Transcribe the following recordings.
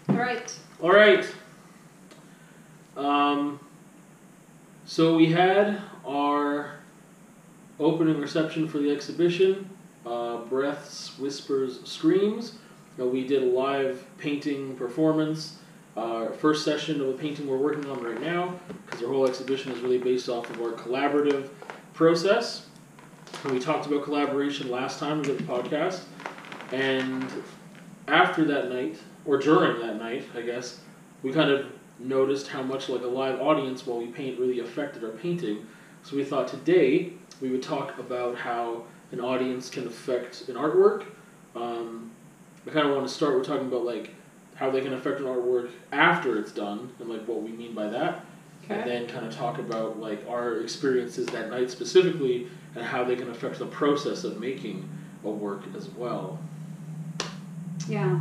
All right. All right. So we had our opening reception for the exhibition, Breaths, Whispers, Screams. We did a live painting performance. First session of a painting we're working on right now, because our whole exhibition is really based off of our collaborative process. And we talked about collaboration last time we did the podcast. And after that night, or during that night, I guess, we kind of noticed how much like a live audience while we paint really affected our painting. So we thought today we would talk about how an audience can affect an artwork. I kind of want to start with talking about like how they can affect an artwork after it's done and like what we mean by that. Okay. And then kind of talk about like our experiences that night specifically and how they can affect the process of making a work as well. Yeah.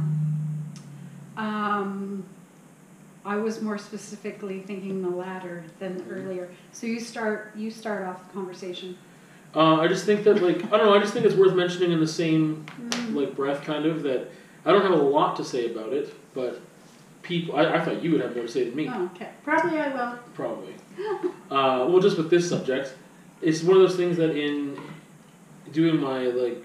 I was more specifically thinking the latter than earlier. So you start off the conversation. I just think that like I don't know. I just think it's worth mentioning in the same like breath, kind of that I don't have a lot to say about it, but people. I thought you would have more to say than me. Oh, okay. Probably I will. Probably. Well, just with this subject, it's one of those things that in doing my like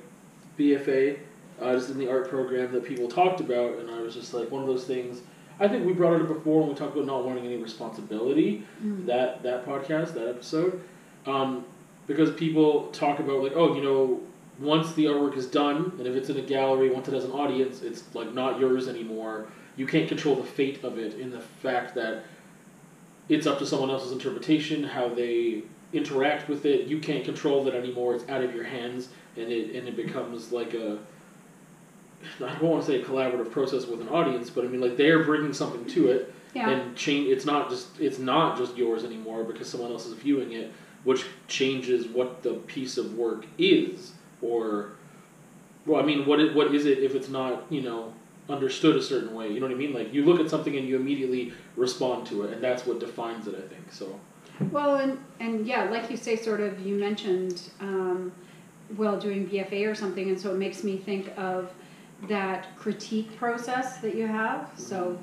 BFA, just in the art program that people talked about, and I was just like one of those things. I think we brought it up before when we talked about not wanting any responsibility. That podcast, that episode. Because people talk about like, oh, you know, once the artwork is done, and if it's in a gallery, once it has an audience, it's like not yours anymore. You can't control the fate of it in the fact that it's up to someone else's interpretation, how they interact with it. You can't control that anymore. It's out of your hands, and it becomes like a, I don't want to say a collaborative process with an audience, but I mean like they're bringing something to it, and change. It's not just yours anymore because someone else is viewing it, which changes what the piece of work is, or, well, I mean, what is it if it's not, you know, understood a certain way? You know what I mean? Like, you look at something and you immediately respond to it, and that's what defines it, I think, so. Well, and yeah, like you say, sort of, you mentioned, doing BFA or something, and so it makes me think of that critique process that you have. So,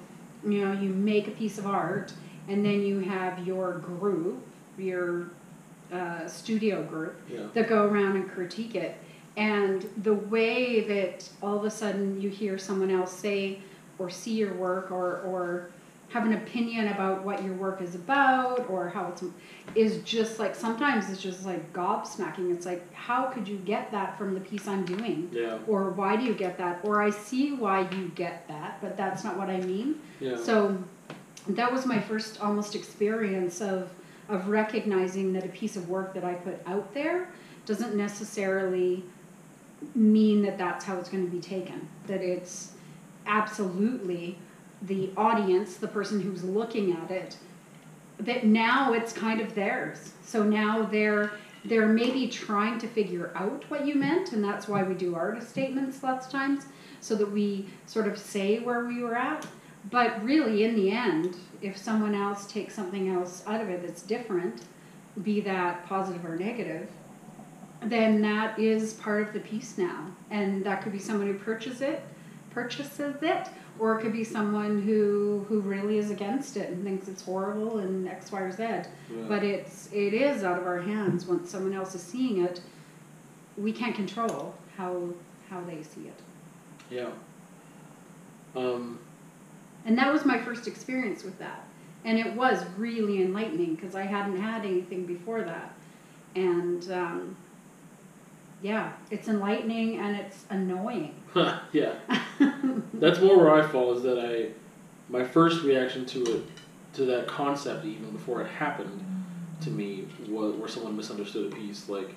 you know, you make a piece of art, and then you have your group, your studio group that go around and critique it, and the way that all of a sudden you hear someone else say or see your work or have an opinion about what your work is about or how it's is just like, sometimes it's just like gobsmacking. It's like, how could you get that from the piece I'm doing? Yeah. Or why do you get that? Or I see why you get that, but that's not what I mean. Yeah. So that was my first almost experience of recognizing that a piece of work that I put out there doesn't necessarily mean that that's how it's going to be taken. That it's absolutely the audience, the person who's looking at it, that now it's kind of theirs. So now they're maybe trying to figure out what you meant, and that's why we do artist statements lots of times, so that we sort of say where we were at. But really, in the end, if someone else takes something else out of it that's different, be that positive or negative, then that is part of the piece now. And that could be someone who purchases it, or it could be someone who really is against it and thinks it's horrible and X, Y, or Z. Yeah. But it is out of our hands. Once someone else is seeing it, we can't control how they see it. Yeah. And that was my first experience with that. And it was really enlightening because I hadn't had anything before that. And, it's enlightening and it's annoying. Yeah. That's more where I fall, is that my first reaction to that concept, even before it happened to me, was where someone misunderstood a piece. Like,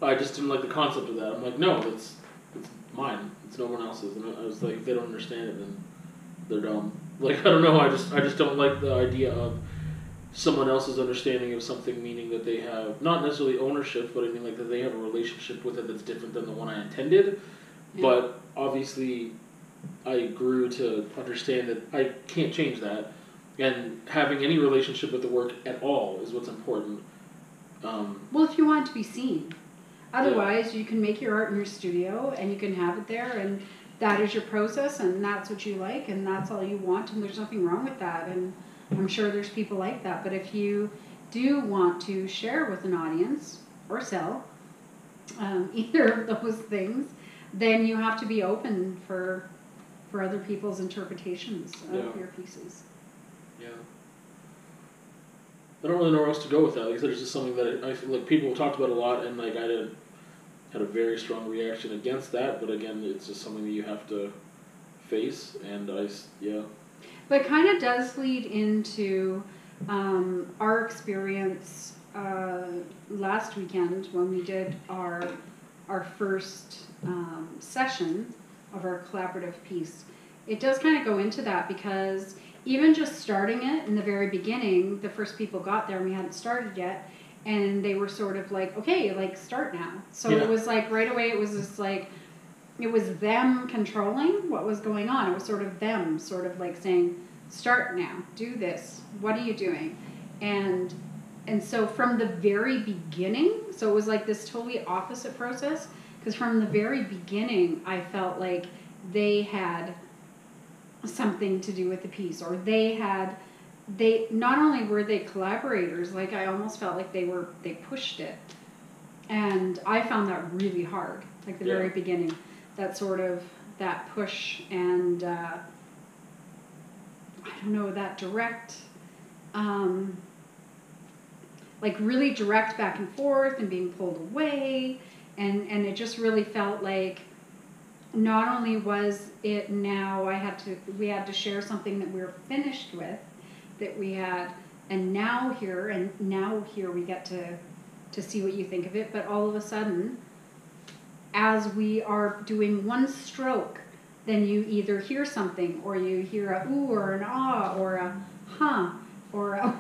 I just didn't like the concept of that. I'm like, no, it's mine. It's no one else's. And I was like, if they don't understand it, then they're dumb. Like, I don't know. I just don't like the idea of someone else's understanding of something, meaning that they have not necessarily ownership, but I mean like that they have a relationship with it that's different than the one I intended. Yeah. But obviously, I grew to understand that I can't change that, and having any relationship with the work at all is what's important. Well, if you want it to be seen. Otherwise, you can make your art in your studio and you can have it there, and that is your process and that's what you like and that's all you want, and there's nothing wrong with that. And I'm sure there's people like that. But if you do want to share with an audience or sell, either of those things, then you have to be open for other people's interpretations of your pieces. Yeah. I don't really know where else to go with that. Like I said, it's just something that I feel like people talked about a lot, and like I had a very strong reaction against that. But again, it's just something that you have to face, and But it kind of does lead into our experience last weekend when we did our first session of our collaborative piece. It does kind of go into that, because even just starting it in the very beginning, the first people got there and we hadn't started yet, and they were sort of like, okay, like start now. So it was like right away it was just like, it was them controlling what was going on. It was sort of them sort of like saying, start now, do this, what are you doing? And so from the very beginning, so it was like this totally opposite process, because from the very beginning I felt like they had something to do with the piece, or they not only were they collaborators, like I almost felt like they pushed it, and I found that really hard, like the very beginning, that sort of that push, and I don't know, that direct like really direct back and forth and being pulled away, and it just really felt like not only was it now we had to share something that we were finished with, that we had, and now here we get to see what you think of it, but all of a sudden, as we are doing one stroke, then you either hear something, or you hear a ooh or an ah or a huh or a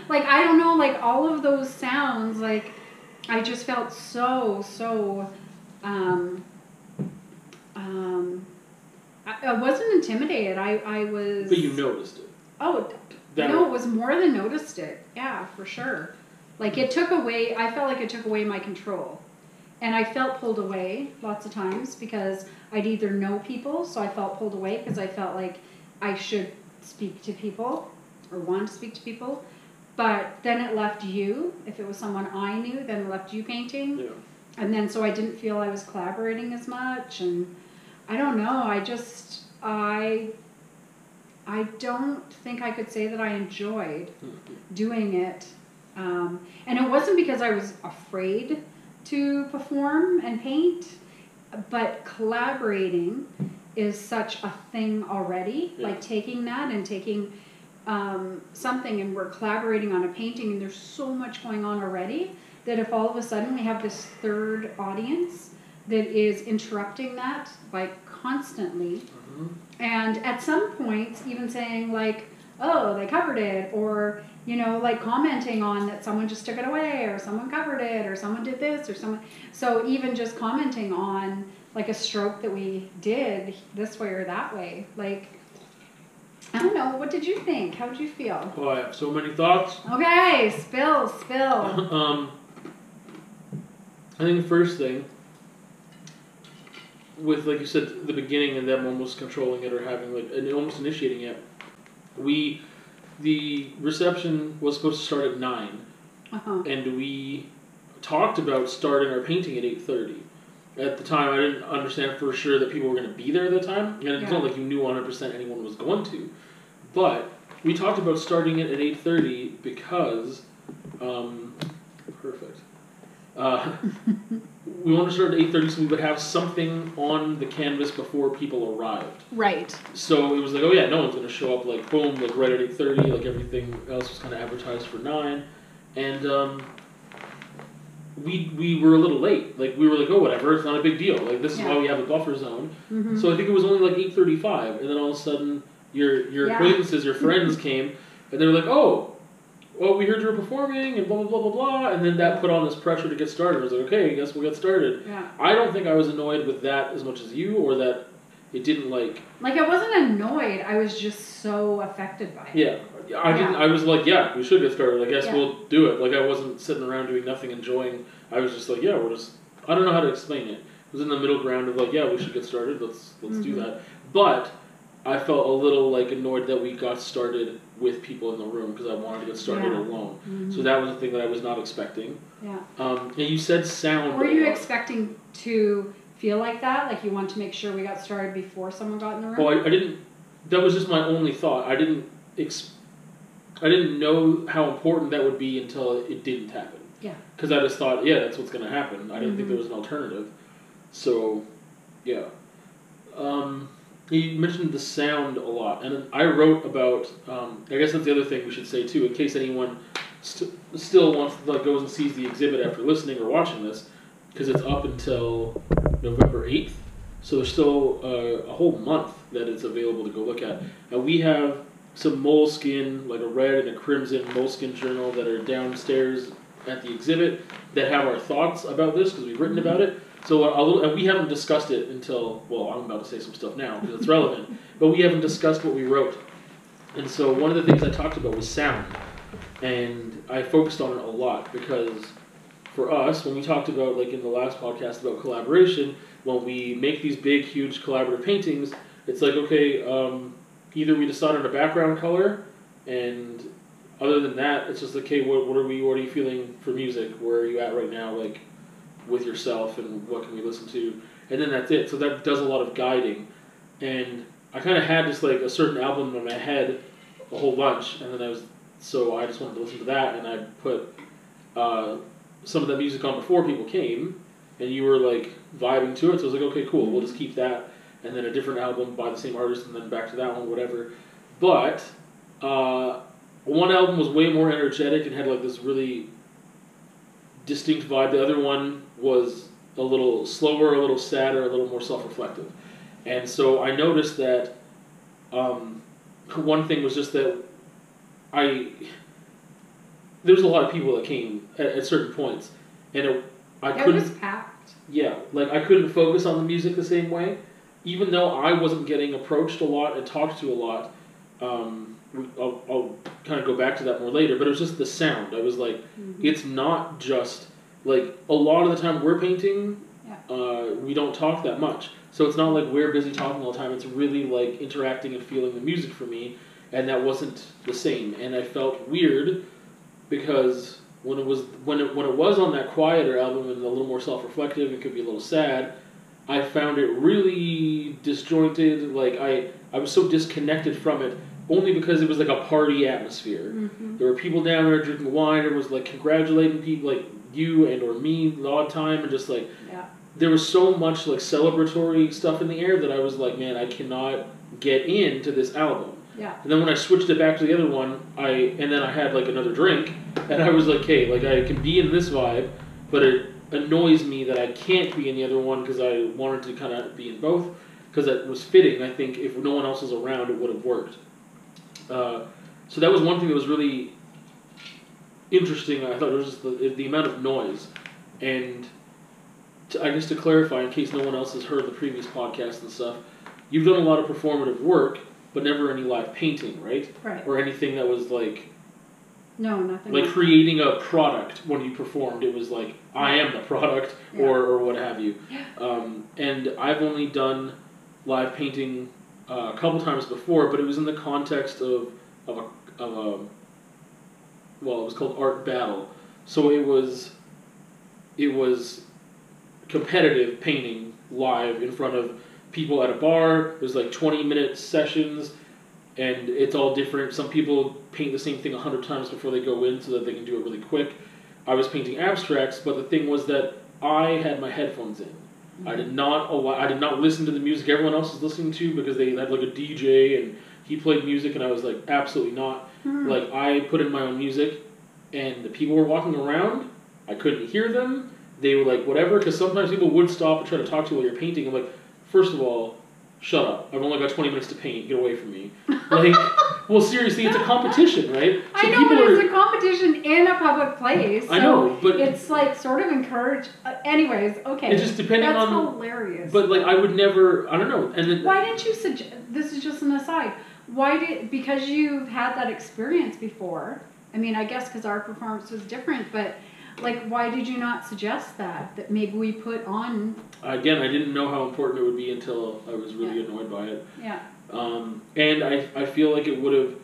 like I don't know, like all of those sounds, like I just felt so I wasn't intimidated. I was. But you noticed it. Oh, no, it was more than noticed it. Yeah, for sure. Like it took away, I felt like it took away my control. And I felt pulled away lots of times, because I'd either know people, so I felt pulled away because I felt like I should speak to people or want to speak to people. But then it left you, if it was someone I knew, then it left you painting. Yeah. And then so I didn't feel I was collaborating as much, and I don't know, I don't think I could say that I enjoyed doing it. And it wasn't because I was afraid to perform and paint, but collaborating is such a thing already. Yeah. Like taking that and taking something, and we're collaborating on a painting, and there's so much going on already, that if all of a sudden we have this third audience that is interrupting that, like constantly, and at some points even saying like, oh, they covered it, or you know, like commenting on that someone just took it away, or someone covered it, or someone did this, or someone, so even just commenting on like a stroke that we did this way or that way, like, I don't know, what did you think? How did you feel? Oh, I have so many thoughts. Okay, spill. I think the first thing, with, like you said, the beginning and them almost controlling it or having, like, and almost initiating it, the reception was supposed to start at 9, and we talked about starting our painting at 8:30. At the time, I didn't understand for sure that people were going to be there at the time, and it's not like you knew 100% anyone was going to, but we talked about starting it at 8:30 because, perfect. We wanted to start at 8:30 so we would have something on the canvas before people arrived. Right. So it was like, oh yeah, no one's going to show up like boom, like right at 8:30, like everything else was kind of advertised for 9. And we were a little late. Like we were like, oh whatever, it's not a big deal. Like this is why we have a buffer zone. So I think it was only like 8:35, and then all of a sudden your acquaintances, your friends came, and they were like, oh, well, we heard you were performing, and blah, blah, blah, blah, blah, and then that put on this pressure to get started. I was like, okay, I guess we'll get started. Yeah. I don't think I was annoyed with that as much as you, or that it didn't, like... Like, I wasn't annoyed, I was just so affected by it. Yeah, I was like, yeah, we should get started, I guess we'll do it. Like, I wasn't sitting around doing nothing, enjoying, I was just like, yeah, we're just... I don't know how to explain it. was in the middle ground of like, yeah, we should get started. Let's do that. But I felt a little like annoyed that we got started with people in the room because I wanted to get started alone. So that was the thing that I was not expecting. Yeah. And you said sound. Were you expecting to feel like that? Like you wanted to make sure we got started before someone got in the room? Well, I didn't. That was just my only thought. I didn't know how important that would be until it didn't happen. Yeah. Because I just thought, yeah, that's what's going to happen. I didn't think there was an alternative. So, yeah. You mentioned the sound a lot, and I wrote about. I guess that's the other thing we should say too, in case anyone still wants to goes and sees the exhibit after listening or watching this, because it's up until November 8th. So there's still a whole month that it's available to go look at. And we have some moleskin, like a red and a crimson moleskin journal that are downstairs at the exhibit that have our thoughts about this because we've written about it. So and we haven't discussed it until, well, I'm about to say some stuff now because it's relevant, but we haven't discussed what we wrote. And so one of the things I talked about was sound. And I focused on it a lot because for us, when we talked about, like in the last podcast about collaboration, when we make these big, huge collaborative paintings, it's like, okay, either we decide on a background color, and other than that, it's just, okay, what are you feeling for music? Where are you at right now, like, with yourself, and what can we listen to? And then that's it. So that does a lot of guiding. And I kind of had just, like, a certain album in my head, a whole bunch, and then so I just wanted to listen to that, and I put some of the music on before people came, and you were, like, vibing to it, so I was like, okay, cool, we'll just keep that, and then a different album by the same artist, and then back to that one, whatever. But one album was way more energetic and had, like, this really distinct vibe. The other one was a little slower, a little sadder, a little more self-reflective. And so I noticed that one thing was just that there was a lot of people that came at certain points, and it was packed. Yeah, like I couldn't focus on the music the same way, even though I wasn't getting approached a lot and talked to a lot. I'll kind of go back to that more later, but it was just the sound. I was like, it's not just like a lot of the time we're painting, we don't talk that much, so it's not like we're busy talking all the time. It's really like interacting and feeling the music for me, and that wasn't the same, and I felt weird because when it was on that quieter album and a little more self-reflective and could be a little sad, I found it really disjointed. Like I was so disconnected from it only because it was like a party atmosphere. There were people down there drinking wine. There was like congratulating people like you and or me the odd time, and just like there was so much like celebratory stuff in the air that I was like, man, I cannot get into this album. Yeah. And then when I switched it back to the other one, and then I had like another drink, and I was like, okay, like I can be in this vibe, but it annoys me that I can't be in the other one because I wanted to kind of be in both because it was fitting. I think if no one else was around, it would have worked. So that was one thing that was really interesting. I thought it was just the amount of noise. And I guess to clarify, in case no one else has heard the previous podcast and stuff, you've done a lot of performative work, but never any live painting, right? Right. Or anything that was like... No, nothing. Like creating a product when you performed. It was like, I am the product, or what have you. And I've only done live painting a couple times before, but it was in the context of a well, it was called Art Battle. So it was competitive painting live in front of people at a bar. It was like 20-minute sessions, and it's all different. Some people paint the same thing 100 times before they go in so that they can do it really quick. I was painting abstracts, but the thing was that I had my headphones in. I did not listen to the music everyone else was listening to because they had like a DJ and he played music, and I was like, absolutely not. Like, I put in my own music, and the people were walking around. I couldn't hear them. They were like, whatever, because sometimes people would stop and try to talk to you while you're painting. I'm like, first of all, shut up. I've only got 20 minutes to paint. Get away from me. Like, well, seriously, it's a competition, right? So I know, but it's a competition in a public place. So I know, but... it's, like, sort of encouraged... anyways, okay. It's just depending on... That's hilarious. But, like, I would never... I don't know. And then, why didn't you suggest... This is just an aside. Because you've had that experience before. I mean, I guess because our performance was different, but Like, why did you not suggest that maybe we put on? Again, I didn't know how important it would be until I was really annoyed by it. Yeah. And I feel like it would have.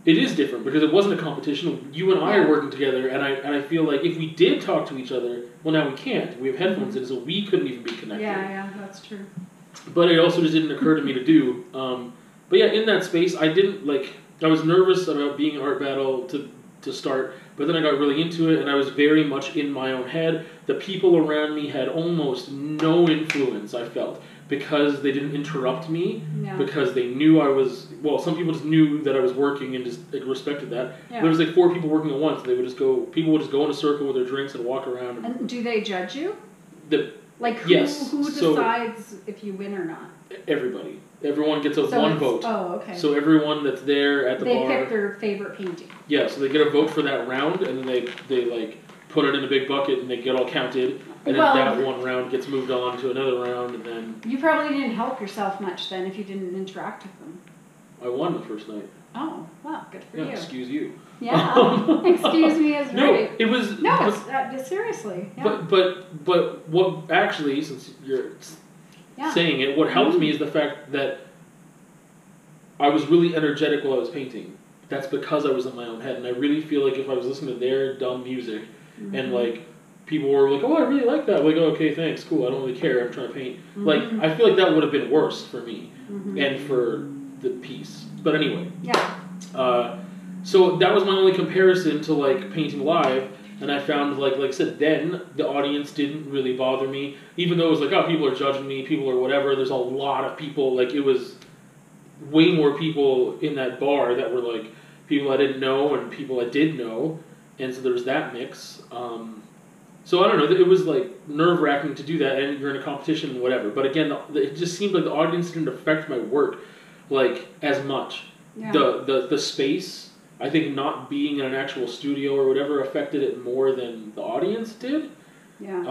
It is different because it wasn't a competition. You and I are working together, and I feel like if we did talk to each other, well, now we can't. We have headphones in, so we couldn't even be connected. Yeah, that's true. But it also just didn't occur to me to do. But yeah, in that space, I didn't like. I was nervous about being an art battle to start, but then I got really into it, and I was very much in my own head. The people around me had almost no influence, I felt, because they didn't interrupt me, because they knew I was, well, some people just knew that I was working and just respected that. Yeah. There was like 4 people working at once, and people would just go in a circle with their drinks and walk around. And do they judge you? Like, who decides if you win or not? Everybody. Everyone gets one vote. Oh, okay. So everyone that's there at the bar... They pick their favorite painting. Yeah, so they get a vote for that round, and then they like, put it in a big bucket, and they get all counted. And then that one round gets moved on to another round, and then... You probably didn't help yourself much then if you didn't interact with them. I won the first night. Oh, well, good for you. Excuse you. Yeah, excuse me is right. No, it was... No, it's seriously. Yeah. But what actually, since you're saying it, what helped me is the fact that I was really energetic while I was painting. That's because I was in my own head, and I really feel like if I was listening to their dumb music, and like... people were like, oh, I really like that. Like, oh, okay, thanks, cool. I don't really care. I'm trying to paint. Like, I feel like that would have been worse for me and for the piece. But anyway. Yeah. So that was my only comparison to, like, painting live. And I found, like I said, then the audience didn't really bother me. Even though it was like, oh, people are judging me, people are whatever. There's a lot of people. Like, it was way more people in that bar that were, like, people I didn't know and people I did know. And so there was that mix. So I don't know, it was like nerve-wracking to do that, and you're in a competition and whatever. But again, it just seemed like the audience didn't affect my work like as much. Yeah. The space, I think not being in an actual studio or whatever affected it more than the audience did. Yeah.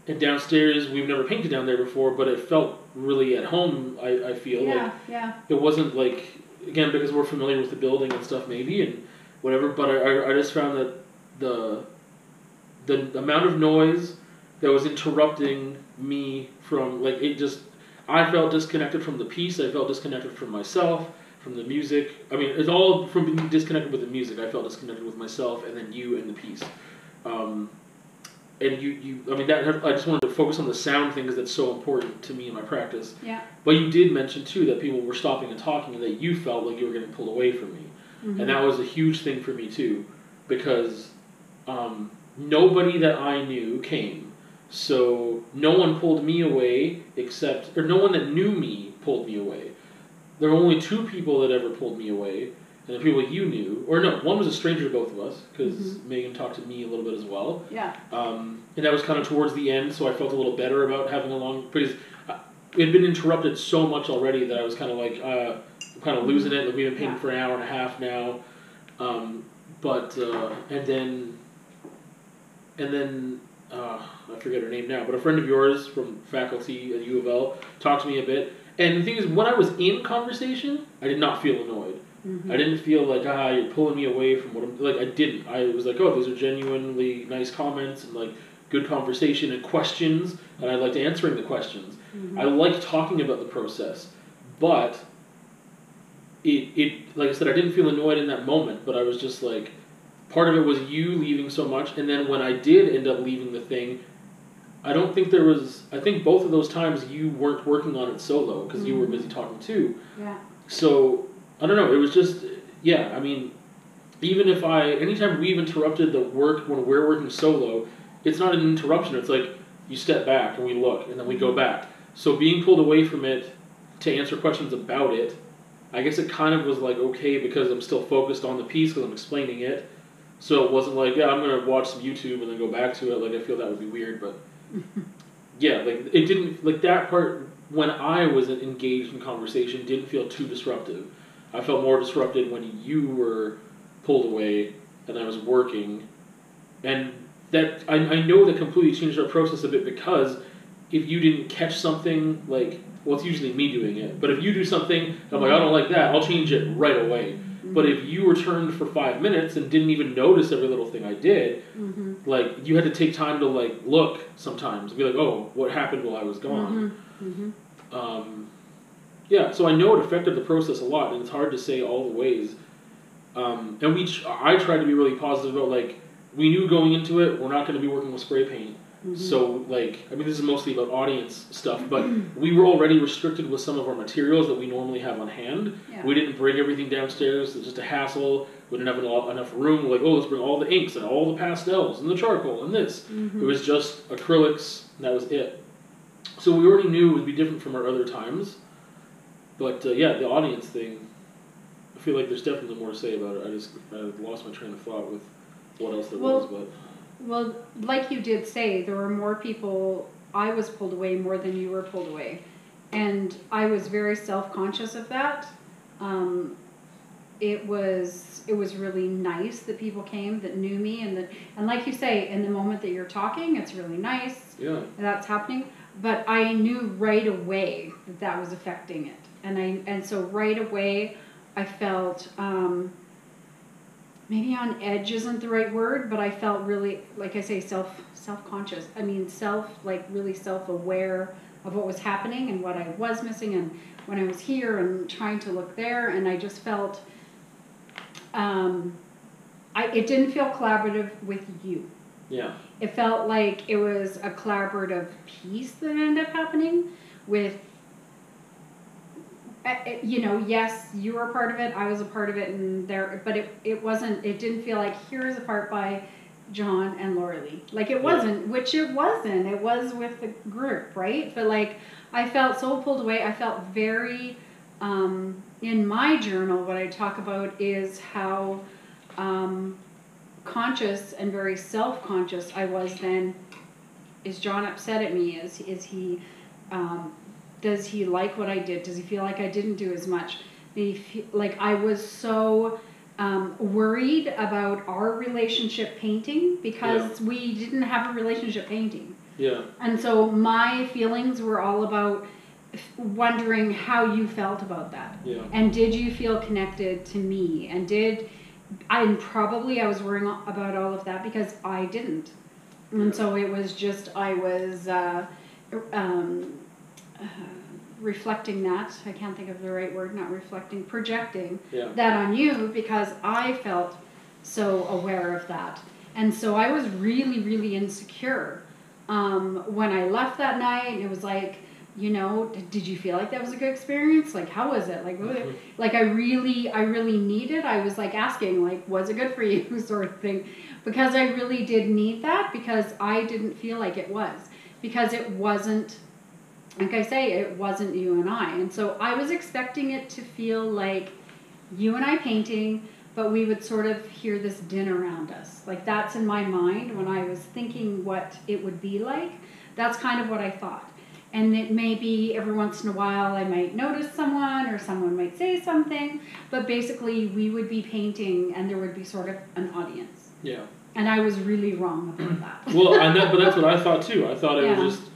And downstairs, we've never painted down there before, but it felt really at home, I feel. Yeah. It wasn't like, again, because we're familiar with the building and stuff maybe and whatever, but I just found that the amount of noise that was interrupting me from, like, it just, I felt disconnected from the piece, I felt disconnected from myself, from the music. I mean, it's all from being disconnected with the music. I felt disconnected with myself, and then you and the piece. And I mean, I just wanted to focus on the sound thing because that's so important to me in my practice. Yeah. But you did mention, too, that people were stopping and talking, and that you felt like you were getting pulled away from me. And that was a huge thing for me, too, because... nobody that I knew came, so no one pulled me away or no one that knew me pulled me away. There were only 2 people that ever pulled me away, and the people you knew, or no, one was a stranger to both of us, because Megan talked to me a little bit as well. Yeah. And that was kind of towards the end, so I felt a little better about having a long, because it had been interrupted so much already that I was kind of like, I'm kind of losing it. Like, we've been painting for an hour and a half now, and then I forget her name now, but a friend of yours from faculty at U of L talked to me a bit. And the thing is, when I was in conversation, I did not feel annoyed. I didn't feel like, you're pulling me away from what I'm... Like, I didn't. I was like, oh, those are genuinely nice comments and, like, good conversation and questions, and I liked answering the questions. I liked talking about the process. But it like I said, I didn't feel annoyed in that moment, but I was just like... Part of it was you leaving so much, and then when I did end up leaving the thing, I don't think there was... I think both of those times you weren't working on it solo, because you were busy talking too. Yeah. So, I don't know, it was just... Yeah, I mean, even if anytime we've interrupted the work when we're working solo, it's not an interruption, it's like, you step back and we look, and then we go back. So being pulled away from it to answer questions about it, I guess it kind of was like, okay, because I'm still focused on the piece, because I'm explaining it. So it wasn't like, I'm going to watch some YouTube and then go back to it. Like, I feel that would be weird, but... yeah, like, it didn't... Like, that part, when I was engaged in conversation, didn't feel too disruptive. I felt more disrupted when you were pulled away and I was working. And that... I know that completely changed our process a bit, because if you didn't catch something, like... Well, it's usually me doing it. But if you do something, I'm like, I don't like that, I'll change it right away. But if you returned for 5 minutes and didn't even notice every little thing I did, like you had to take time to like look sometimes and be like, oh, what happened while I was gone? Yeah, so I know it affected the process a lot, and it's hard to say all the ways. And I tried to be really positive about, like, we knew going into it we're not going to be working with spray paint. So, like, I mean, this is mostly about audience stuff, but we were already restricted with some of our materials that we normally have on hand. Yeah. We didn't bring everything downstairs. It's just a hassle. We didn't have enough room. We're like, oh, let's bring all the inks and all the pastels and the charcoal and this. It was just acrylics, and that was it. So we already knew it would be different from our other times. But, yeah, the audience thing, I feel like there's definitely more to say about it. I lost my train of thought with what else there was, but... Well, like you did say, there were more people, I was pulled away more than you were pulled away. And I was very self-conscious of that. It was really nice that people came that knew me, and like you say, in the moment that you're talking, it's really nice. Yeah. That's happening. But I knew right away that was affecting it. And so right away I felt, maybe on edge isn't the right word, but I felt really, like I say, self-conscious. I mean, really self-aware of what was happening and what I was missing, and when I was here and trying to look there, and I just felt, it didn't feel collaborative with you. Yeah. It felt like it was a collaborative piece that ended up happening with, you know, yes, you were a part of it, I was a part of it, but it didn't feel like, here's a part by John and Laura Lee. Like, it wasn't, which it wasn't. It was with the group, right? But, like, I felt so pulled away. I felt very, in my journal, what I talk about is how conscious and very self-conscious I was then. Is John upset at me? Is he... does he like what I did? Does he feel like I didn't do as much? Like I was so worried about our relationship painting because we didn't have a relationship painting. Yeah. And so my feelings were all about wondering how you felt about that. Yeah. And did you feel connected to me? And probably I was worrying about all of that because I didn't. And so it was just, I was... reflecting that, I can't think of the right word, not reflecting, projecting that on you because I felt so aware of that. And so I was really, really insecure when I left that night. It was like, you know, did you feel like that was a good experience? Like, how was it? Like I really needed, I was like asking, like, was it good for you sort of thing? Because I really did need that because I didn't feel like it was. Because it wasn't, like I say, it wasn't you and I. And so I was expecting it to feel like you and I painting, but we would sort of hear this din around us. Like that's in my mind when I was thinking what it would be like. That's kind of what I thought. And it may be every once in a while I might notice someone or someone might say something, but basically we would be painting and there would be sort of an audience. Yeah. And I was really wrong about that. Well, but that's what I thought too. I thought it was just...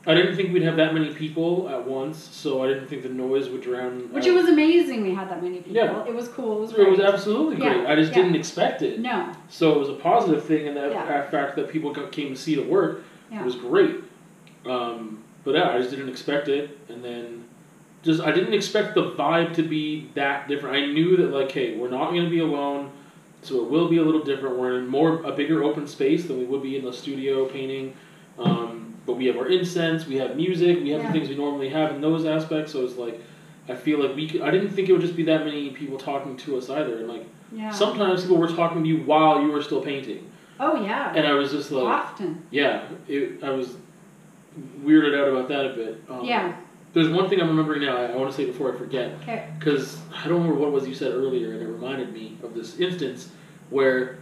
I didn't think we'd have that many people at once, so I didn't think the noise would drown... Which it was amazing we had that many people. Yeah. It was cool. It was great. It was absolutely great. Yeah. I just didn't expect it. No. So it was a positive thing, and that fact that people came to see the work was great. But yeah, I just didn't expect it, and then I didn't expect the vibe to be that different. I knew that, like, hey, we're not going to be alone, so it will be a little different. We're in a bigger open space than we would be in the studio painting. But we have our incense, we have music, we have the things we normally have in those aspects. So it's like, I feel like I didn't think it would just be that many people talking to us either. And like, sometimes people were talking to you while you were still painting. Oh yeah. And I was just like, often. Yeah, I was weirded out about that a bit. There's one thing I'm remembering now. I want to say before I forget. Okay. Because I don't remember what it was you said earlier, and it reminded me of this instance where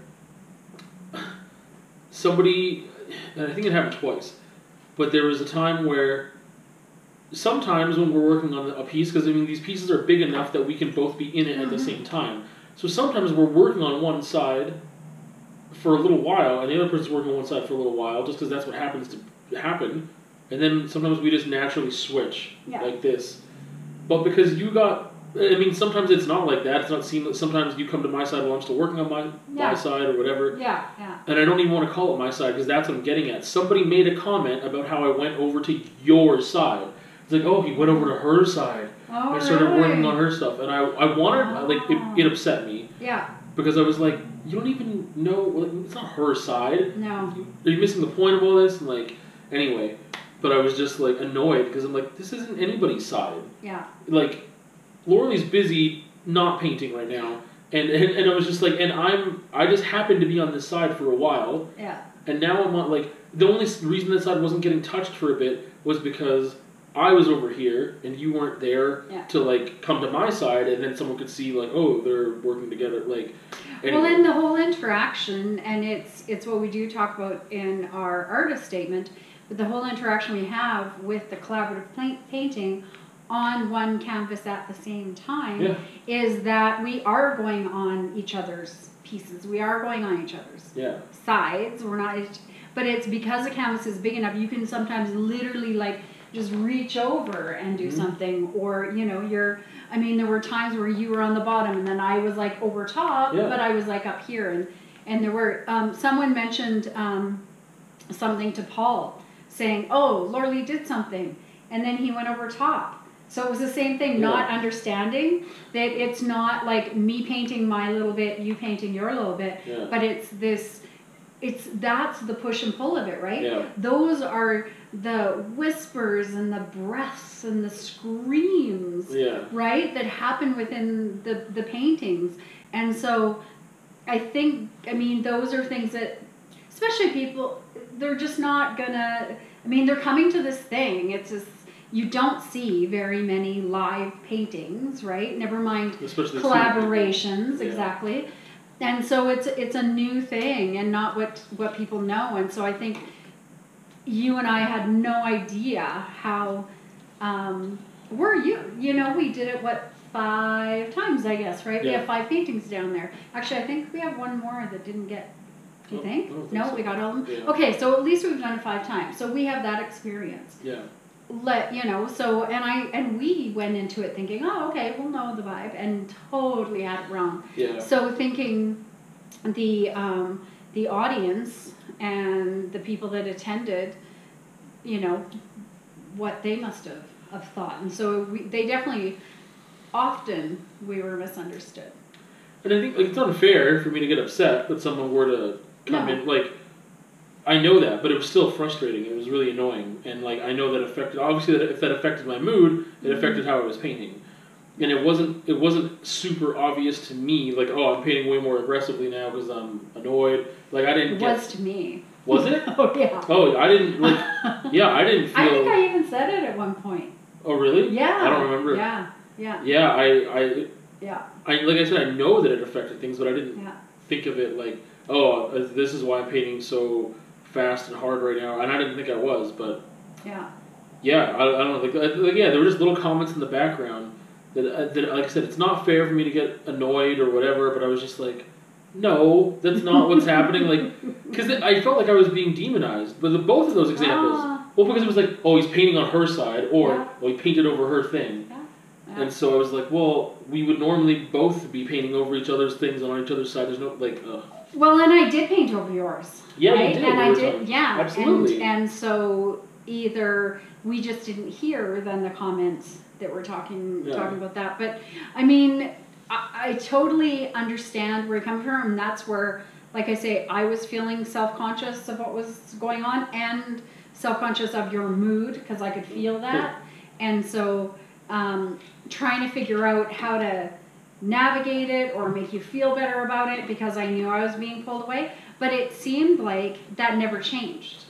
somebody, and I think it happened twice. But there was a time where sometimes when we're working on a piece, because I mean these pieces are big enough that we can both be in it at the same time. So sometimes we're working on one side for a little while, and the other person's working on one side for a little while, just because that's what happens to happen. And then sometimes we just naturally switch like this. But because you got I mean, sometimes it's not like that. It's not seamless. Sometimes you come to my side while I'm still working on my side or whatever. Yeah, yeah. And I don't even want to call it my side because that's what I'm getting at. Somebody made a comment about how I went over to your side. It's like, oh, he went over to her side. Oh, I started really? working on her stuff. And I wanted, like, it upset me. Yeah. Because I was like, you don't even know, like, it's not her side. No. Are you missing the point of all this? And, like, anyway. But I was just, like, annoyed because I'm like, this isn't anybody's side. Yeah. Like, Laurelie's busy not painting right now. And I was just like, and I just happened to be on this side for a while. Yeah. And now I'm on, like, the only reason that side wasn't getting touched for a bit was because I was over here and you weren't there to, like, come to my side, and then someone could see, like, oh, they're working together, like. Anyway. Well, then the whole interaction, and it's what we do talk about in our artist statement, but the whole interaction we have with the collaborative painting on one canvas at the same time is that we are going on each other's pieces. We are going on each other's sides. We're not, but it's because the canvas is big enough, you can sometimes literally, like, just reach over and do something, or, you know, I mean, there were times where you were on the bottom and then I was, like, over top, but I was, like, up here, and there were, someone mentioned something to Paul, saying, oh, Lorley did something, and then he went over top. So it was the same thing, not understanding that it's not like me painting my little bit, you painting your little bit, but it's this, that's the push and pull of it, right? Yeah. Those are the whispers and the breaths and the screams, right, that happen within the paintings. And so I think, I mean, those are things that, especially people, they're just not gonna, I mean, they're coming to this thing, it's just, you don't see very many live paintings, right? Never mind especially collaborations, exactly. And so it's a new thing and not what people know. And so I think you and I had no idea how, you know, we did it, 5 times, I guess, right? We have 5 paintings down there. Actually, I think we have one more that didn't get, do you think? No, so. We got all of them? Yeah. Okay, so at least we've done it 5 times. So we have that experience. Yeah. You know, so, and we went into it thinking, oh, okay, we'll know the vibe, and totally had it wrong. Yeah. So thinking the audience and the people that attended, you know, what they must have thought. And so they definitely, often, we were misunderstood. And I think, like, it's unfair for me to get upset that someone were to come in, like, I know that, but it was still frustrating. It was really annoying, and, like, I know that affected. Obviously, if that affected my mood, it affected how I was painting, and it wasn't super obvious to me. Like, oh, I'm painting way more aggressively now because I'm annoyed. Like, I didn't. It was to me. Was it? Oh yeah. Oh, I didn't like. Yeah, I didn't feel. I think I even said it at one point. Oh really? Yeah. I don't remember. Yeah. Yeah. Yeah, I. Yeah. Like I said, I know that it affected things, but I didn't think of it like, oh, this is why I'm painting so fast and hard right now, and I didn't think I was, but yeah, I don't know, like yeah, there were just little comments in the background that like I said, it's not fair for me to get annoyed or whatever, but I was just like, no, that's not what's happening, like, because I felt like I was being demonized, but both of those examples, well, because it was like, oh, he's painting on her side, or well, he painted over her thing. And so I was like, well, we would normally both be painting over each other's things on each other's side. There's no, like, Well, and I did paint over yours. Yeah, right? you did. And I did, Absolutely. And so either we just didn't hear then the comments that were talking about that. But, I mean, I totally understand where you're coming from. And that's where, like I say, I was feeling self-conscious of what was going on and self-conscious of your mood because I could feel that. And so trying to figure out how to navigate it or make you feel better about it because I knew I was being pulled away. But it seemed like that never changed.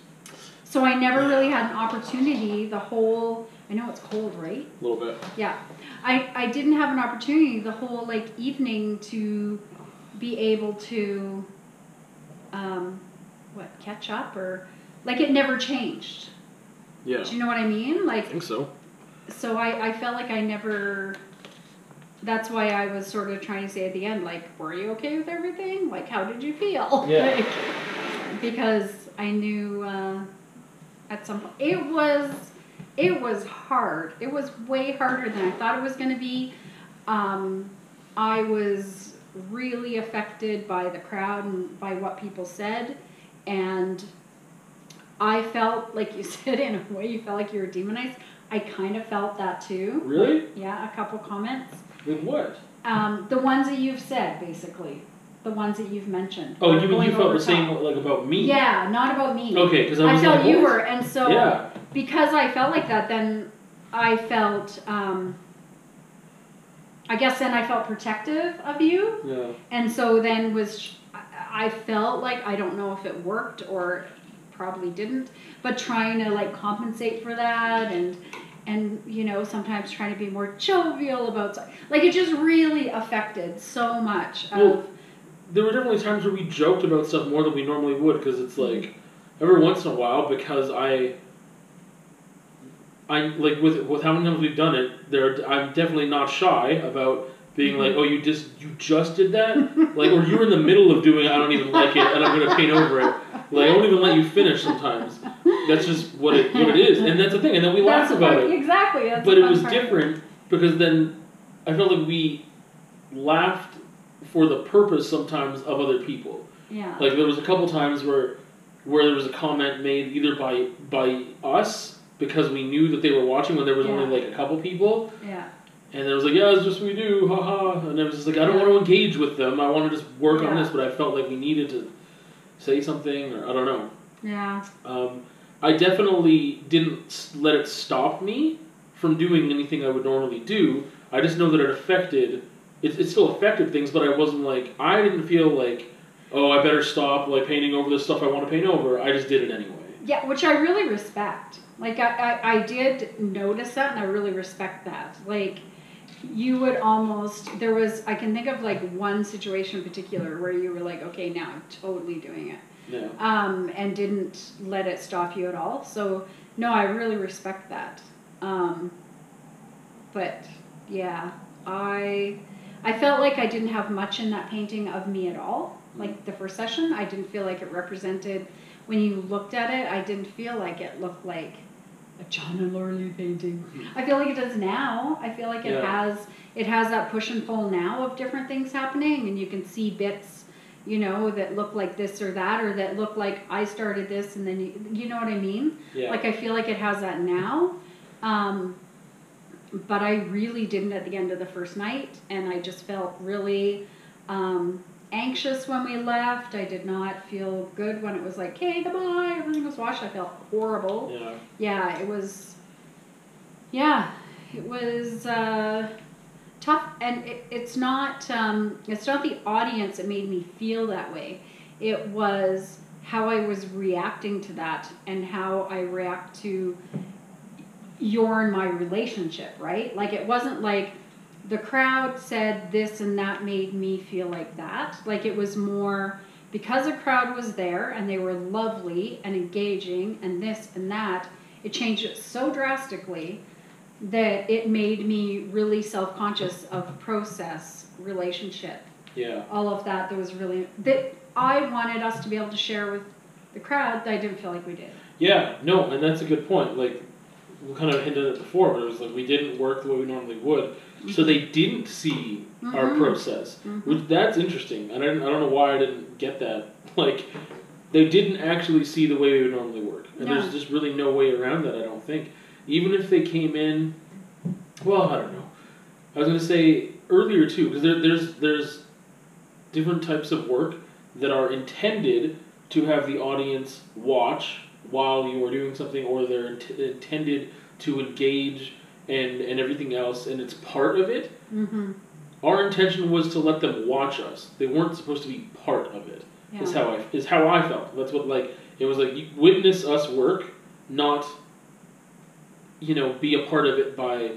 So I never really had an opportunity I know it's cold, right? A little bit. Yeah. I didn't have an opportunity the whole like evening to be able to catch up or like it never changed. Yeah. Do you know what I mean? Like I think so. So I felt like I never, that's why I was sort of trying to say at the end, like, were you okay with everything? Like, how did you feel? Yeah. Like, because I knew at some point, it was hard. It was way harder than I thought it was going to be. I was really affected by the crowd and by what people said, and I felt, like you said, in a way, you felt like you were demonized. I kind of felt that too. Really? Yeah, a couple comments. Like what? The ones that you've said, basically. The ones that you've mentioned. Oh, you mean you felt the same, like, about me? Yeah, not about me. Okay, because I felt you were, and so yeah. because I felt like that, then I felt, I guess then I felt protective of you. Yeah. And so then I felt like, I don't know if it worked or probably didn't, but trying to like compensate for that and you know, sometimes trying to be more jovial about, like, it just really affected so much of. Well, there were definitely times where we joked about stuff more than we normally would, because it's like, every once in a while, because I like with how many times we've done it, I'm definitely not shy about being like, oh, you just did that, like, or you're in the middle of doing it, I don't even like it, and I'm gonna paint over it. Like, I won't even let you finish sometimes. That's just what it is, and that's the thing. And then we laugh about it. Exactly. But it was different because then I felt like we laughed for the purpose sometimes of other people. Yeah. Like, there was a couple times where there was a comment made either by us because we knew that they were watching when there was only like a couple people. Yeah. And it was like, yeah, it's just what we do, haha. And it was just like, I don't want to engage with them. I want to just work on this, but I felt like we needed to say something, or I don't know. Yeah. I definitely didn't let it stop me from doing anything I would normally do. I just know that it still affected things, but I wasn't like, I didn't feel like, oh, I better stop like painting over the stuff I want to paint over. I just did it anyway. Yeah, which I really respect. Like, I did notice that, and I really respect that. Like, you would almost, I can think of like one situation in particular where you were like, okay, now I'm totally doing it. Yeah. And didn't let it stop you at all. So, no, I really respect that. But, yeah, I felt like I didn't have much in that painting of me at all. Like, the first session, I didn't feel like it represented, when you looked at it, I didn't feel like it looked like a John and Laura Lee painting. I feel like it does now. I feel like it has that push and pull now of different things happening, and you can see bits, you know, that look like this or that, or that look like I started this and then you know what I mean? Yeah. Like, I feel like it has that now. But I really didn't at the end of the first night, and I just felt really anxious when we left. I did not feel good when it was like, hey, goodbye, everything was washed. I felt horrible. Yeah. Yeah, it was tough, and it's not the audience that made me feel that way. It was how I was reacting to that, and how I react to your and my relationship, right? Like, it wasn't like the crowd said this and that made me feel like that. Like, it was more because the crowd was there and they were lovely and engaging and this and that, it changed it so drastically that it made me really self-conscious of process, relationship. Yeah. All of that was really, that I wanted us to be able to share with the crowd that I didn't feel like we did. Yeah, no, and that's a good point. Like, we kind of hinted at it before, but it was like we didn't work the way we normally would. Mm-hmm. So they didn't see our process. Mm-hmm. Which, that's interesting. And I don't know why I didn't get that. Like, they didn't actually see the way we would normally work. And there's just really no way around that, I don't think. Even if they came in, well, I don't know. I was going to say earlier too, because there's different types of work that are intended to have the audience watch while you are doing something, or they're intended to engage and everything else, and it's part of it. Mm-hmm. Our intention was to let them watch us. They weren't supposed to be part of it. Yeah. Is how I felt. That's what, like, it was like, you witness us work, not, you know, be a part of it by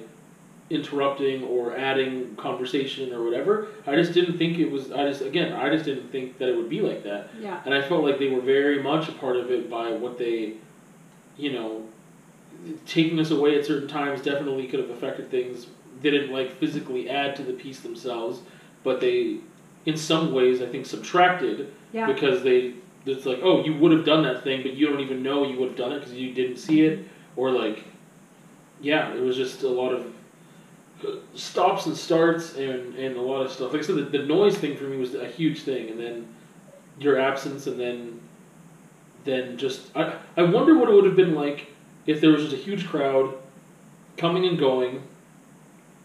interrupting or adding conversation or whatever. I just didn't think it was, I just didn't think that it would be like that. Yeah. And I felt like they were very much a part of it by what they, you know, taking us away at certain times definitely could have affected things. They didn't, like, physically add to the piece themselves, but they, in some ways, I think, subtracted. Yeah. Because it's like, oh, you would have done that thing, but you don't even know you would have done it because you didn't see it. Or, like, yeah, it was just a lot of stops and starts and a lot of stuff. Like I said, the noise thing for me was a huge thing, and then your absence, and then just I wonder what it would have been like if there was just a huge crowd coming and going,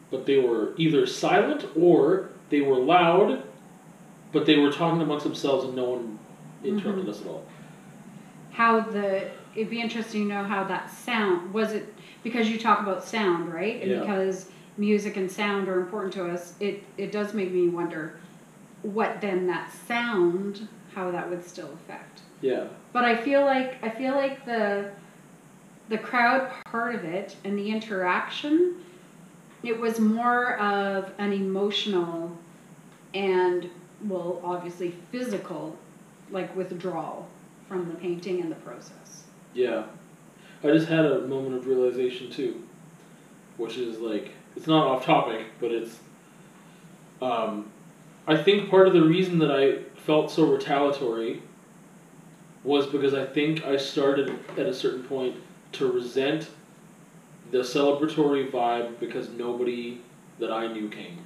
but they were either silent or they were loud, but they were talking amongst themselves and no one interrupted us at all. It'd be interesting to know how that sound, was it, because you talk about sound, right? And because music and sound are important to us, it does make me wonder what then that sound, how that would still affect. Yeah. But I feel like the crowd part of it and the interaction, it was more of an emotional and, well, obviously physical, like withdrawal from the painting and the process. Yeah. I just had a moment of realization too, which is like, it's not off topic, but it's, I think part of the reason that I felt so retaliatory was because I think I started at a certain point to resent the celebratory vibe because nobody that I knew came.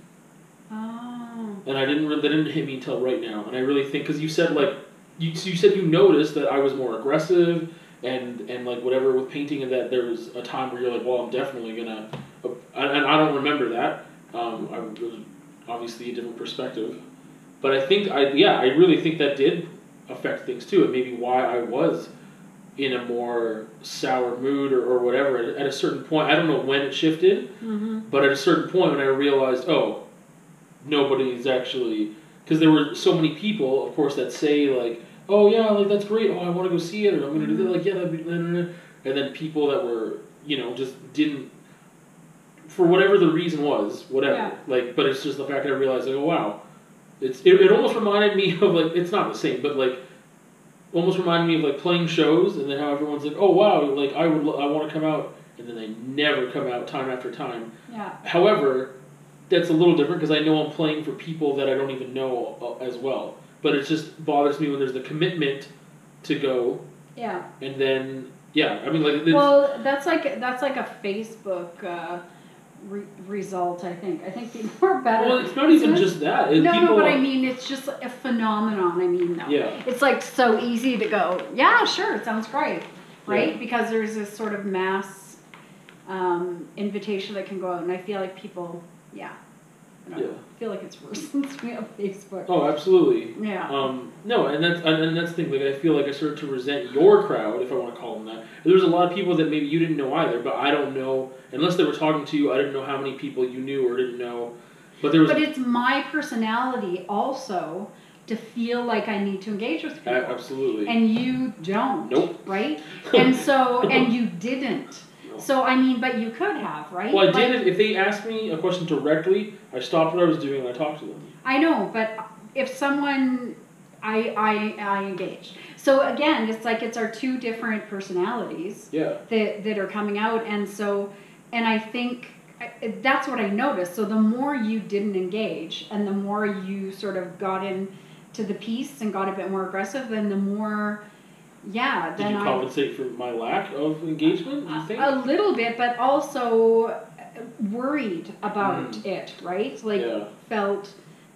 Oh. And that didn't hit me until right now. And I really think, because you said like, you said you noticed that I was more aggressive and like whatever with painting, and that there was a time where you're like, well, I'm definitely gonna, and I don't remember that. It was obviously a different perspective, but I think I really think that did affect things too, and maybe why I was in a more sour mood or whatever at a certain point. I don't know when it shifted, but at a certain point when I realized, oh, nobody's actually, because there were so many people, of course, that say like, oh yeah, like that's great, oh I want to go see it, or I'm going to do that, like yeah, that'd be, and then people that were, just didn't, for whatever the reason was, whatever, like, but it's just the fact that I realized, like, oh wow, it almost reminded me of like, it's not the same, but like, almost reminded me of like playing shows, and then how everyone's like, oh wow, like I want to come out, and then they never come out time after time. Yeah. However, that's a little different because I know I'm playing for people that I don't even know as well. But it just bothers me when there's the commitment to go. Yeah. And then I mean like. Well, that's like a Facebook result. I think people are better. Well, it's not even just that. No, but I mean it's just a phenomenon. I mean, though. Yeah. It's like so easy to go. Yeah, sure, it sounds great, right? Yeah. Because there's this sort of mass invitation that can go out, and I feel like people. Yeah. I feel like it's worse since we have Facebook. Oh, absolutely. Yeah. No, and that's the thing. Like, I feel like I started to resent your crowd, if I want to call them that. There was a lot of people that maybe you didn't know either, but I don't know, unless they were talking to you. I didn't know how many people you knew or didn't know. But it's my personality also to feel like I need to engage with people. Absolutely. And you don't. Nope. Right? And so, and you didn't. So, I mean, but you could have, right? Well, I did. If they asked me a question directly, I stopped what I was doing and I talked to them. I know, but if someone, I engaged. So, again, it's like it's our two different personalities that are coming out. And so, and I think that's what I noticed. So, the more you didn't engage and the more you sort of got into the piece and got a bit more aggressive, then the more... Yeah, then did you compensate for my lack of engagement, do you think? A little bit, but also worried about it, right? Like, felt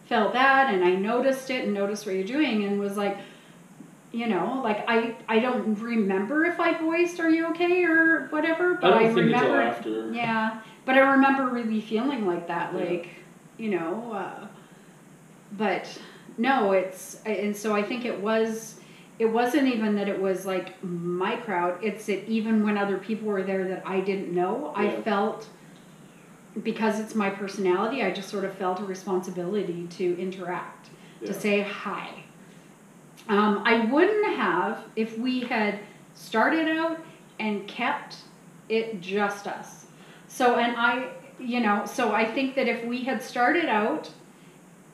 that, and I noticed it, and noticed what you're doing, and was like, like, I don't remember if I voiced, are you okay, or whatever, but I remember... until after. Yeah, but I remember really feeling like that, like, but, no, and so I think it wasn't even that it was like my crowd, it's that even when other people were there that I didn't know, I felt, because it's my personality, I just sort of felt a responsibility to interact, to say hi. I wouldn't have if we had started out and kept it just us. So, and so I think that if we had started out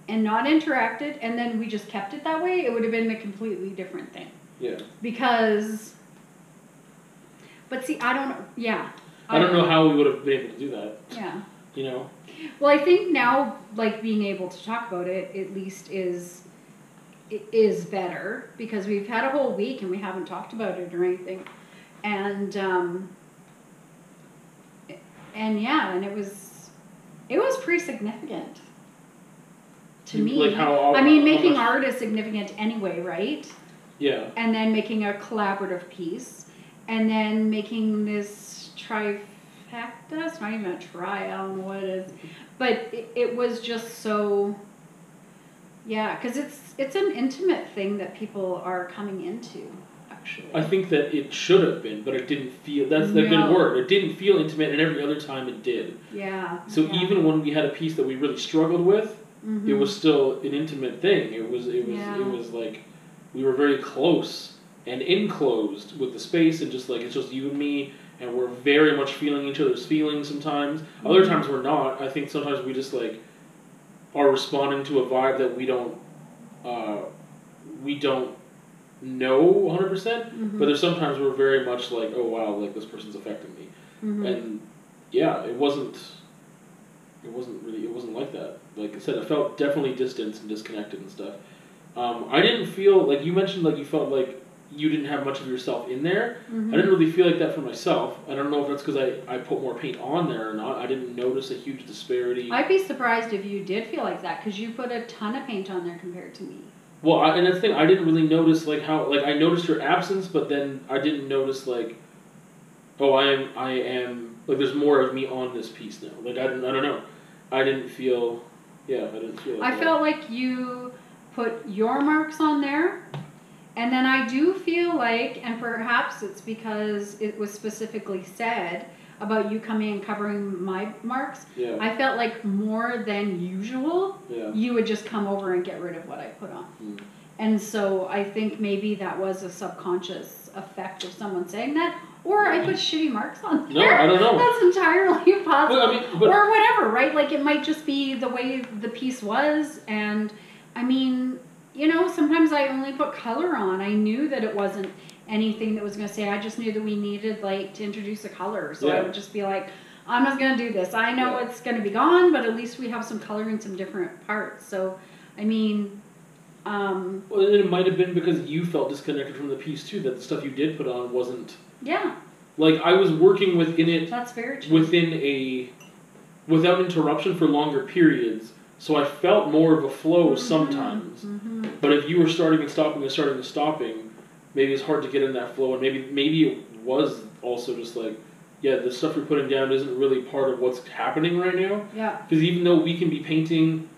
and not interacted, and then we just kept it that way, it would have been a completely different thing. Yeah. Because, but see, I don't know, I don't know how we would have been able to do that. Yeah. Well, I think now, like, being able to talk about it, at least is better, because we've had a whole week and we haven't talked about it or anything. And it was, It was pretty significant to me. Like how making much, art is significant anyway, right? Yeah. And then making a collaborative piece, and then making this trifecta. It's not even a tri. I don't know what it is, but it was just so. Yeah, because it's an intimate thing that people are coming into. Actually, I think that it should have been, but it didn't feel. That's the good word. It didn't feel intimate, and every other time it did. Yeah. So even when we had a piece that we really struggled with, it was still an intimate thing. It was like we were very close and enclosed with the space, and just like it's just you and me, and we're very much feeling each other's feelings sometimes. Other times we're not. I think sometimes we just like are responding to a vibe that we don't know 100%. But there's sometimes we're very much like, oh wow, like this person's affecting me, and yeah, it wasn't like that. Like I said, it felt definitely distant and disconnected and stuff. I didn't feel like you mentioned like you felt like you didn't have much of yourself in there. I didn't really feel like that for myself. I don't know if that's because I put more paint on there or not. I didn't notice a huge disparity. I'd be surprised if you did feel like that, because you put a ton of paint on there compared to me. Well, and that's the thing, I didn't really notice like how, like I noticed your absence, but then I didn't notice like, oh, I am like there's more of me on this piece now. Like I don't know. I didn't feel like I felt like you put your marks on there, and then I do feel like, and perhaps it's because it was specifically said about you coming and covering my marks, I felt like more than usual, you would just come over and get rid of what I put on. And so I think maybe that was a subconscious effect of someone saying that, or I put shitty marks on there. No, I don't know. That's entirely possible. But or whatever, right? Like it might just be the way the piece was, and I mean, you know, sometimes I only put color on. I knew that it wasn't anything that was going to say, I just knew that we needed like to introduce a color. So I would just be like, I'm just going to do this. I know it's going to be gone, but at least we have some color in some different parts. So, I mean... well, it might have been because you felt disconnected from the piece too, that the stuff you did put on wasn't... Yeah. Like, I was working within it... That's very true. Without interruption for longer periods, so I felt more of a flow sometimes. But if you were starting and stopping and starting and stopping, maybe it's hard to get in that flow, and maybe it was also just like, yeah, the stuff you're putting down isn't really part of what's happening right now. Yeah. Because even though we can be painting,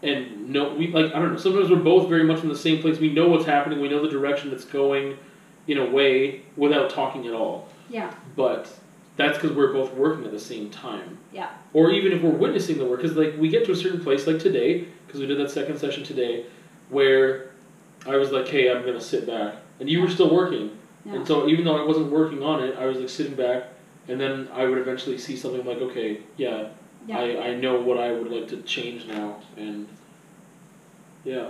and I don't know, sometimes we're both very much in the same place. We know what's happening. We know the direction it's going, in a way, without talking at all. Yeah. But that's because we're both working at the same time. Yeah. Or even if we're witnessing the work, because like we get to a certain place, like today, because we did that second session today, where I was like, hey, I'm going to sit back. And you were still working. Yeah. And so even though I wasn't working on it, I was like sitting back, and then I would eventually see something like, okay, I know what I would like to change now, and yeah.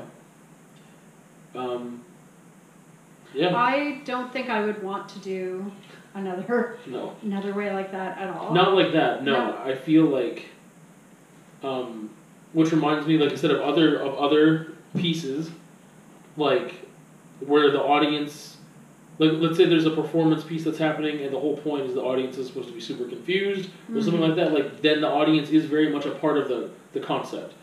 I don't think I would want to do another way like that at all. Not like that, no. I feel like, which reminds me, like I said, of other pieces, like where the audience, like let's say there's a performance piece that's happening and the whole point is the audience is supposed to be super confused or something like that, like then the audience is very much a part of the concept.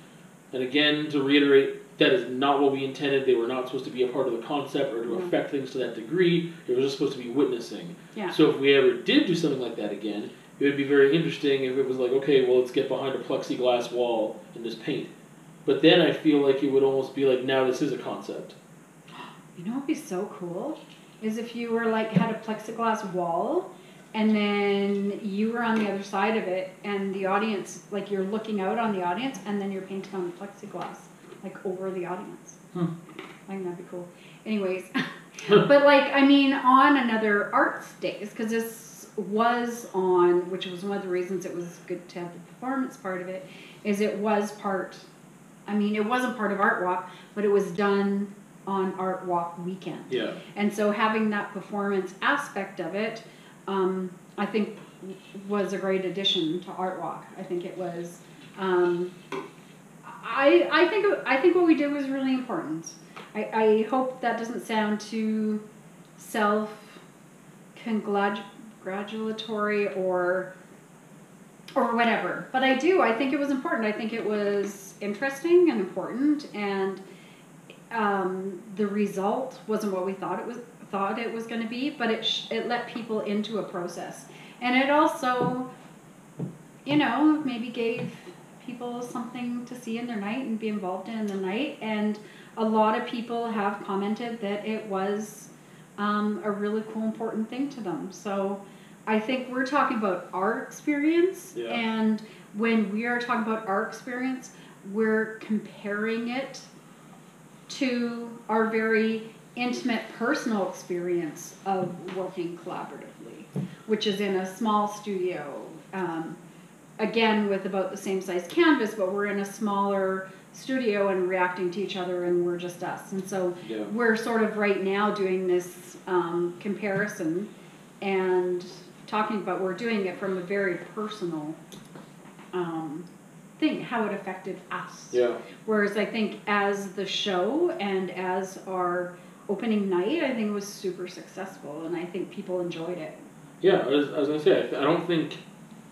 And again, to reiterate, that is not what we intended. They were not supposed to be a part of the concept or to affect things to that degree. It was just supposed to be witnessing. Yeah. So if we ever did do something like that again, it would be very interesting if it was like, okay, well, let's get behind a plexiglass wall and just paint. But then I feel like it would almost be like, now this is a concept. You know what would be so cool? Is if you were like, had a plexiglass wall, and then you were on the other side of it, and the audience, like you're looking out on the audience, and then you're painting on the plexiglass, like over the audience. I think that'd be cool. Anyways, but like, I mean, on another arts days, because this was on, which was one of the reasons it was good to have the performance part of it, is it was part, I mean, it wasn't part of Art Walk, but it was done on Art Walk weekend. Yeah. And so having that performance aspect of it, I think was a great addition to Art Walk. I think it was, I think what we did was really important. I hope that doesn't sound too self-congratulatory or or whatever. But I think it was important. I think it was interesting and important, and the result wasn't what we thought it was going to be, but it let people into a process, and it also, maybe gave people something to see in their night and be involved in the night. And a lot of people have commented that it was a really cool, important thing to them. So I think we're talking about our experience, and when we are talking about our experience, we're comparing it to our very intimate personal experience of working collaboratively, which is in a small studio, again with about the same size canvas, but we're in a smaller studio and reacting to each other, and we're just us. And so we're sort of right now doing this comparison and talking about, we're doing it from a very personal thing, how it affected us. Yeah. Whereas I think as the show and as our opening night, I think it was super successful, and I think people enjoyed it. Yeah, as I say, I don't think,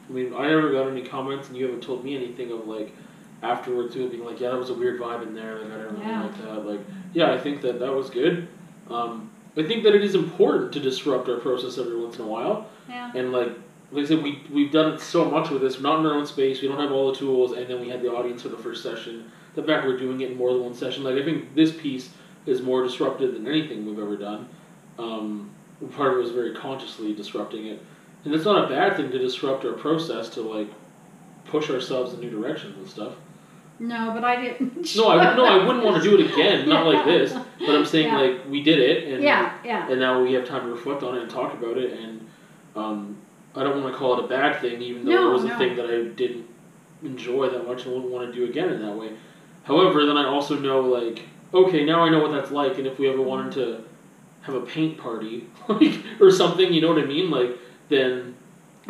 I never got any comments, and you haven't told me anything of like afterwards too, being like, yeah, that was a weird vibe in there, like I didn't really like that. Like, yeah, I think that was good. I think that it is important to disrupt our process every once in a while. Yeah. And like I said, we've done it so much with this. We're not in our own space. We don't have all the tools, and then we had the audience for the first session. The fact we're doing it in more than one session, like I think this piece is more disruptive than anything we've ever done. Part of it was very consciously disrupting it, and it's not a bad thing to disrupt our process to like push ourselves in new directions and stuff. No, but I didn't. No, I wouldn't want to do it again. Not like this, but I'm saying like we did it, and and now we have time to reflect on it and talk about it, and I don't want to call it a bad thing, even though it was a thing that I didn't enjoy that much and wouldn't want to do again in that way. However, then I also know, like, okay, now I know what that's like, and if we ever wanted to have a paint party, like, or something, you know what I mean? Like, then...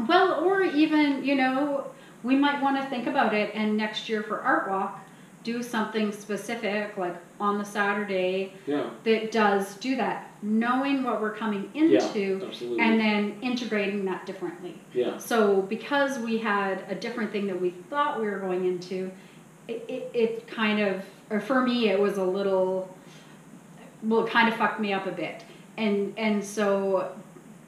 Well, or even, we might want to think about it, and next year for Art Walk, do something specific, like on the Saturday, that does do that, knowing what we're coming into, and then integrating that differently. Yeah. So because we had a different thing that we thought we were going into, it kind of, or for me, it was a little, well, it kind of fucked me up a bit. And so,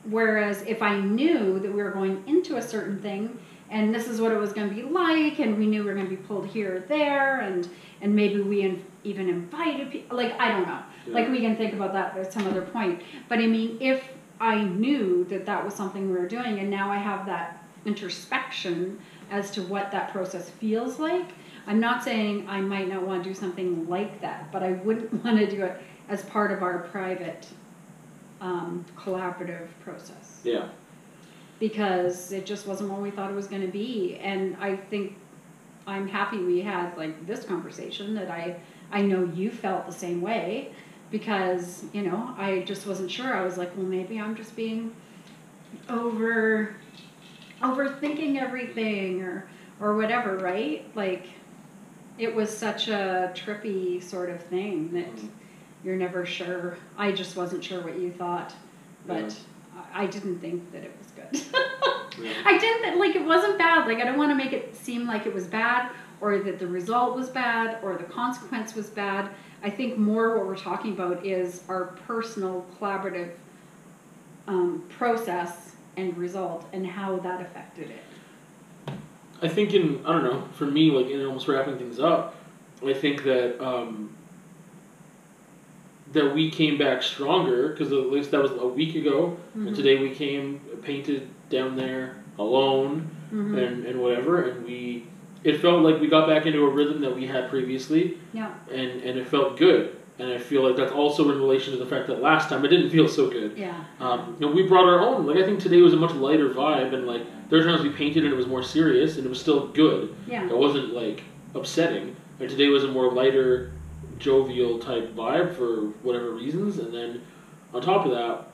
whereas if I knew that we were going into a certain thing, and this is what it was going to be like, and we knew we were going to be pulled here or there, and maybe we even invited people, like, I don't know. Yeah. Like, we can think about that at some other point. But, I mean, if I knew that was something we were doing, and now I have that introspection as to what that process feels like, I'm not saying I might not want to do something like that, but I wouldn't want to do it as part of our private collaborative process. Yeah. Because it just wasn't what we thought it was going to be. And I think I'm happy we had like this conversation, that I know you felt the same way, because, I just wasn't sure. I was like, well, maybe I'm just being overthinking everything or whatever, right? Like, it was such a trippy sort of thing that you're never sure. I just wasn't sure what you thought, but I didn't think that it was good. I didn't, like, it wasn't bad. Like, I don't want to make it seem like it was bad, or that the result was bad, or the consequence was bad. I think more what we're talking about is our personal collaborative process and result, and how that affected it. I think I don't know, for me, like, in almost wrapping things up, I think that that we came back stronger, because at least that was a week ago, and today we came painted down there alone, and whatever, and it felt like we got back into a rhythm that we had previously, and it felt good. And I feel like that's also in relation to the fact that last time it didn't feel so good. Yeah. We brought our own. Like, I think today was a much lighter vibe, and like there were times we painted and it was more serious, and it was still good. Yeah. It wasn't like upsetting. And today was a more lighter, jovial type vibe for whatever reasons. And then on top of that,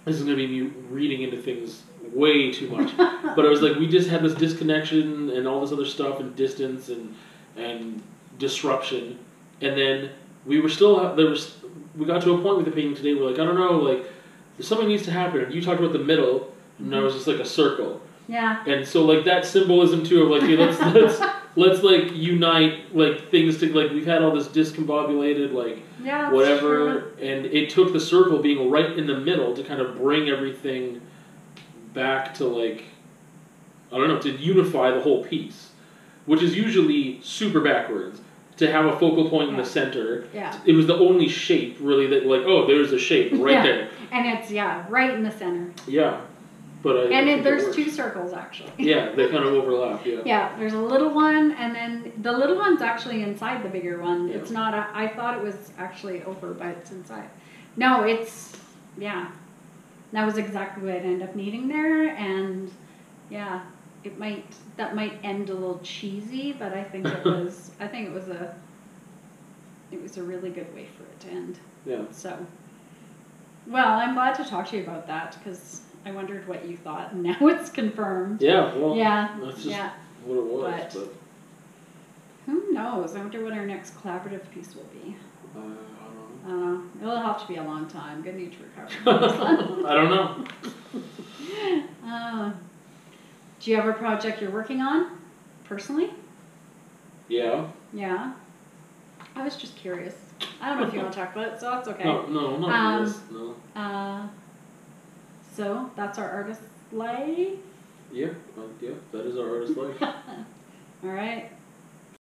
this is going to be me reading into things way too much. But it was like we just had this disconnection and all this other stuff, and distance and disruption, and then we were still we got to a point with the painting today where, like, I don't know, like, something needs to happen. And you talked about the middle, and I was just like a circle. Yeah. And so like that symbolism too of like, hey, let's like unite like things to like we've had all this discombobulated like Yeah, whatever, and it took the circle being right in the middle to kind of bring everything back to like I don't know, to unify the whole piece, which is usually super backwards. To have a focal point in the center, it was the only shape really that like there's a shape right there, and it's right in the center. Yeah, but there's two circles actually. Yeah, they kind of overlap. Yeah. Yeah, there's a little one, and then the little one's actually inside the bigger one. Yeah. It's not. I thought it was actually over, but it's inside. No, it's That was exactly what I ended up needing there, and that might end a little cheesy, but I think it was. I think it was a really good way for it to end. Yeah. So, well, I'm glad to talk to you about that because I wondered what you thought, and now it's confirmed. Yeah. Well. Yeah. That's just what it was. But who knows? I wonder what our next collaborative piece will be. I don't know. It'll have to be a long time. Gonna need to recover. I don't know. Do you have a project you're working on, personally? Yeah. Yeah. I was just curious. I don't know if you want to talk about it, so that's okay. No, not this. No. So that's our artist life. Yeah. Yeah. That is our artist life. All right.